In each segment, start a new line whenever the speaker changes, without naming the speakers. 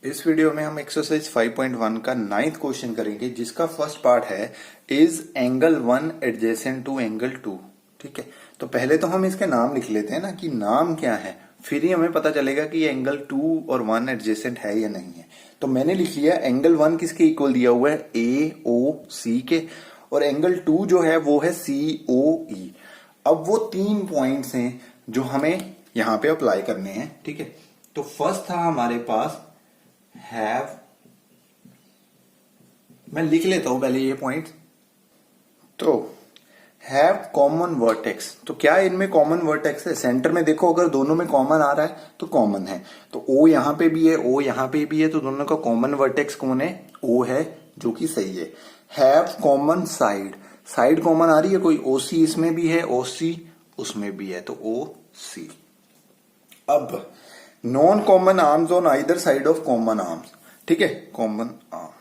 इस वीडियो में हम एक्सरसाइज 5.1 का 9th क्वेश्चन करेंगे, जिसका फर्स्ट पार्ट है is angle 1 adjacent to angle 2। ठीक है, तो पहले तो हम इसके नाम लिख लेते हैं ना कि नाम क्या है, फिर ही हमें पता चलेगा कि एंगल 2 और 1 एडजेसेंट है या नहीं है। तो मैंने लिख लिया एंगल 1 किसके इक्वल दिया हुआ है, ए ओ सी के, और एंगल 2 जो है वो है सी ओ ई। अब वो 3 पॉइंट्स हैं जो हमें यहां पे अप्लाई करने हैं। ठीक है, तो फर्स्ट था हमारे पास हैव, मैं लिख लेता हूं पहले ये पॉइंट। तो हैव कॉमन वर्टेक्स, तो क्या इनमें कॉमन वर्टेक्स है? सेंटर में देखो, अगर दोनों में कॉमन आ रहा है तो कॉमन है। तो ओ यहां पे भी है, ओ यहां पे भी है, तो दोनों का कॉमन वर्टेक्स कौन है? ओ है, जो कि सही है। Have common side, side common आ रही है कोई? ओ सी इसमें भी है, ओ सी उसमें भी है, तो ओ सी। अब non common arms on either side of common arms. ठीक है, कॉमन आर्म,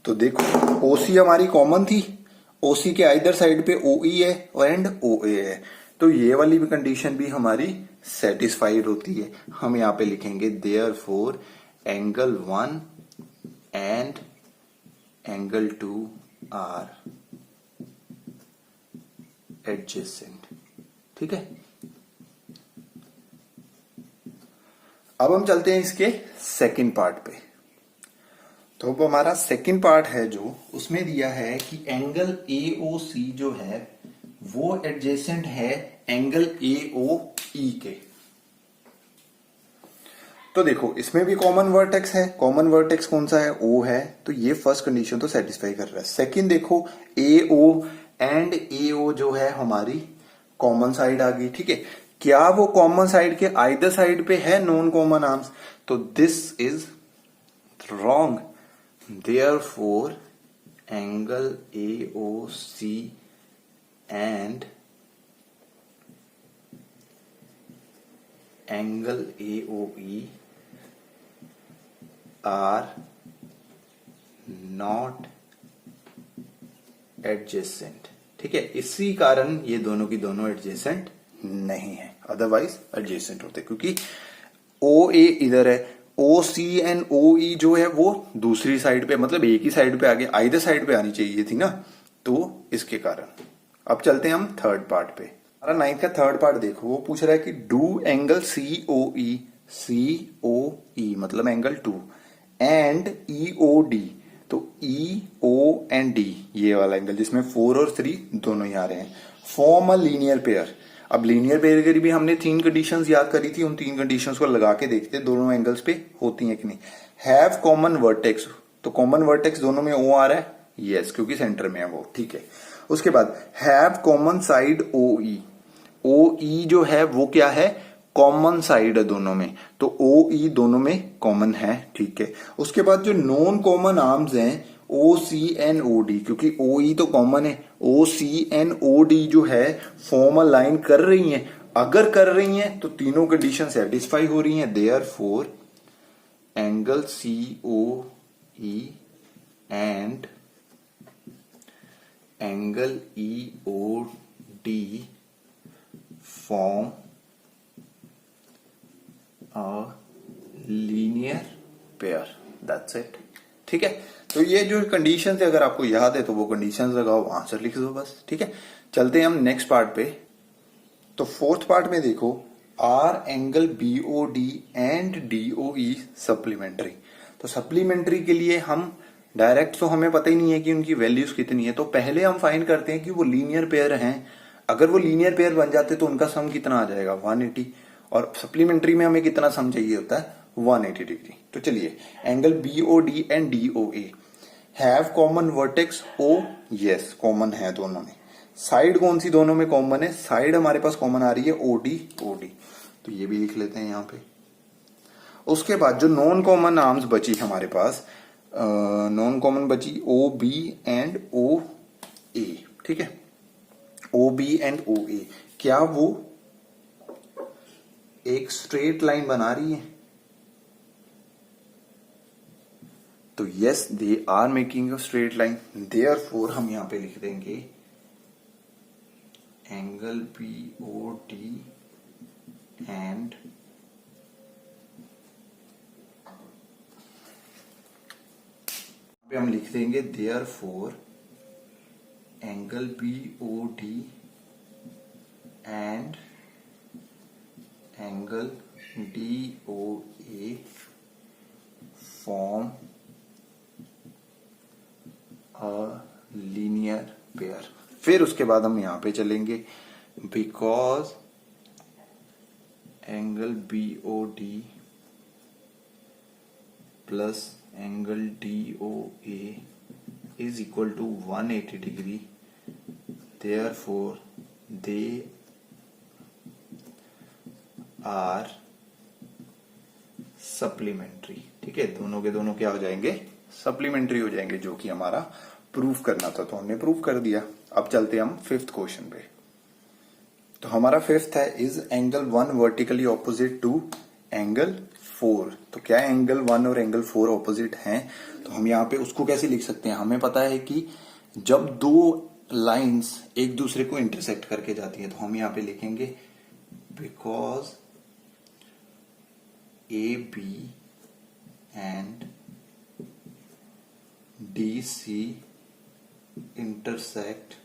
तो देखो ओसी हमारी कॉमन थी, ओसी के आइदर साइड पे ओ ई है एंड ओ ए है, तो ये वाली भी कंडीशन भी हमारी सेटिस्फाइड होती है। हम यहां पे लिखेंगे therefore angle 1 and angle 2 are adjacent. ठीक है, अब हम चलते हैं इसके सेकंड पार्ट पे। तो अब हमारा सेकंड पार्ट है जो उसमें दिया है कि एंगल ए ओ सी जो है वो एडजेसेंट है एंगल ए ओ ई के। तो देखो इसमें भी कॉमन वर्टेक्स है, कॉमन वर्टेक्स कौन सा है? ओ है, तो ये फर्स्ट कंडीशन तो सेटिस्फाई कर रहा है। सेकंड देखो ए ओ एंड ए ओ जो है हमारी कॉमन साइड आ गई। ठीक है, क्या वो कॉमन साइड के आइदर साइड पे है नॉन कॉमन आर्म्स? तो this is wrong. Therefore, angle AOC and angle AOE are not adjacent। ठीक है, इसी कारण ये दोनों की दोनों एडजेसेंट नहीं है, अदरवाइज एडजेसेंट होते, क्योंकि ओ ए इधर है, ओ सी एंड ओ ई जो है वो दूसरी साइड पे, मतलब एक ही साइड पे आगे, आइदर साइड पे आनी चाहिए थी ना, तो इसके कारण। अब चलते हैं हम थर्ड पार्ट पे। हमारा 9th का थर्ड पार्ट देखो, वो पूछ रहा है कि do angle C O E मतलब angle 2 and E O D, तो ई ओ एंड डी ये वाला एंगल जिसमें 4 और 3 दोनों ही आ रहे हैं, फॉर्म अ लीनियर पेयर। अब लीनियर पेयर के लिए भी हमने 3 कंडीशंस याद करी थी, उन 3 कंडीशंस को लगा के देखते हैं दोनों एंगल्स पे होती हैं कि नहीं। हैव कॉमन वर्टेक्स, तो कॉमन वर्टेक्स दोनों में ओ आ रहा है, यस, क्योंकि सेंटर में है वो। ठीक है, उसके बाद हैव कॉमन साइड ओ ई, ओ ई जो है वो क्या है? कॉमन साइड है दोनों में, तो ओ ई दोनों में कॉमन है। ठीक है, उसके बाद जो नॉन कॉमन आर्म्स हैं ओ सी एन ओ डी, क्योंकि ओ ई तो कॉमन है, ओ सी एन ओ डी जो है फॉर्म अ लाइन कर रही हैं, अगर कर रही हैं तो तीनों कंडीशन सेटिस्फाई हो रही हैं। Therefore angle C O E and angle E O D form a linear pair, that's it. ठीक है, तो ये जो कंडीशन है अगर आपको याद है तो वो कंडीशन लगाओ, आंसर लिख दो बस। ठीक है, चलते हैं हम नेक्स्ट पार्ट पे। तो फोर्थ पार्ट में देखो are angle B O D and D O E supplementary. तो सप्लीमेंट्री के लिए हम डायरेक्ट तो हमें पता ही नहीं है कि उनकी वैल्यूज कितनी है, तो पहले हम फाइंड करते हैं कि वो लीनियर पेयर हैं। अगर वो लीनियर पेयर बन जाते तो उनका सम कितना आ जाएगा? 180, और सप्लीमेंट्री में हमें कितना सम चाहिए होता है? 180 डिग्री। तो चलिए angle B O D and D O A have common vertex O, yes common है दोनों में। साइड कौन सी दोनों में कॉमन है? साइड हमारे पास कॉमन आ रही है ओ डी ओ डी, तो ये भी लिख लेते हैं यहां पे। उसके बाद जो नॉन कॉमन आर्म्स बची हमारे पास, नॉन कॉमन बची ओ बी एंड ओ ए। ठीक है, ओ बी एंड ओ ए, क्या वो एक स्ट्रेट लाइन बना रही है? तो yes they are making a straight line, therefore हम यहां पे लिख देंगे angle B O D and हम लिख देंगे therefore angle BOD and angle DOA form a linear pair. फिर उसके बाद हम यहां पे चलेंगे, because angle BOD plus angle DOA is equal to 180 degree, therefore they are supplementary। ठीक है, दोनों के दोनों क्या हो जाएंगे, सप्लीमेंट्री हो जाएंगे, जो कि हमारा प्रूफ करना था, तो हमने प्रूफ कर दिया। अब चलते हम फिफ्थ क्वेश्चन पे। तो हमारा फिफ्थ है, is angle 1 vertically opposite to angle 4। तो क्या एंगल 1 और एंगल 4 ऑपोजिट हैं? तो हम यहाँ पे उसको कैसे लिख सकते हैं, हमें पता है कि जब दो लाइंस एक दूसरे को इंटरसेक्ट करके जाती है, तो हम यहाँ पे लिखेंगे because AB and DC intersect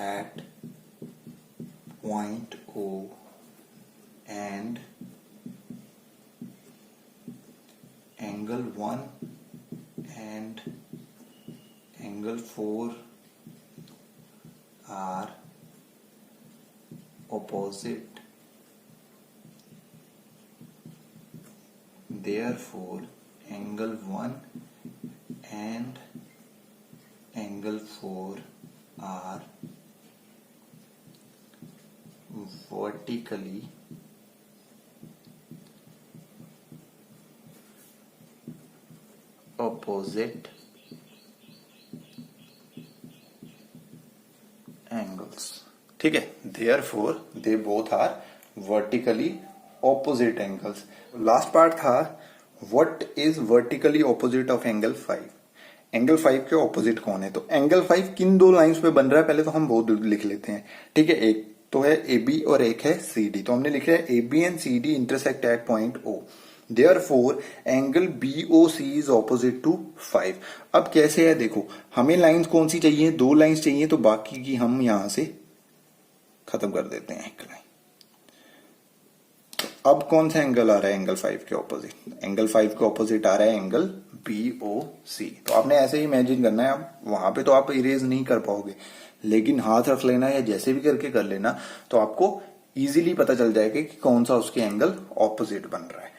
at point O and angle 1 and angle 4 are opposite, therefore angle 1 and angle 4 are vertically opposite angles। ठीक है, therefore they both are vertically opposite angles। Last part था, what is vertically opposite of angle 5। Angle 5 के opposite कौन है? तो angle 5 किन दो lines पे बन रहा है, पहले तो हम वो लिख लेते हैं। ठीक है, एक तो है AB और एक है CD। तो हमने लिख लिया AB and CD intersect at point O, therefore angle BOC is opposite to 5। अब कैसे है देखो, हमें लाइंस कौन सी चाहिए, दो लाइंस चाहिए, तो बाकी की हम यहां से खत्म कर देते हैं एक लाइन। तो अब कौन सा एंगल आ रहा है एंगल 5 के ऑपोजिट? एंगल 5 के ऑपोजिट आ रहा है एंगल BOC। तो आपने ऐसे ही इमेजिन करना है, आप वहां पे तो आप इरेज नहीं कर पाओगे, लेकिन हाथ रख लेना या जैसे भी करके कर लेना, तो आपको इजीली पता चल जाएगा कि कौन सा उसके एंगल ऑपोजिट बन रहा है।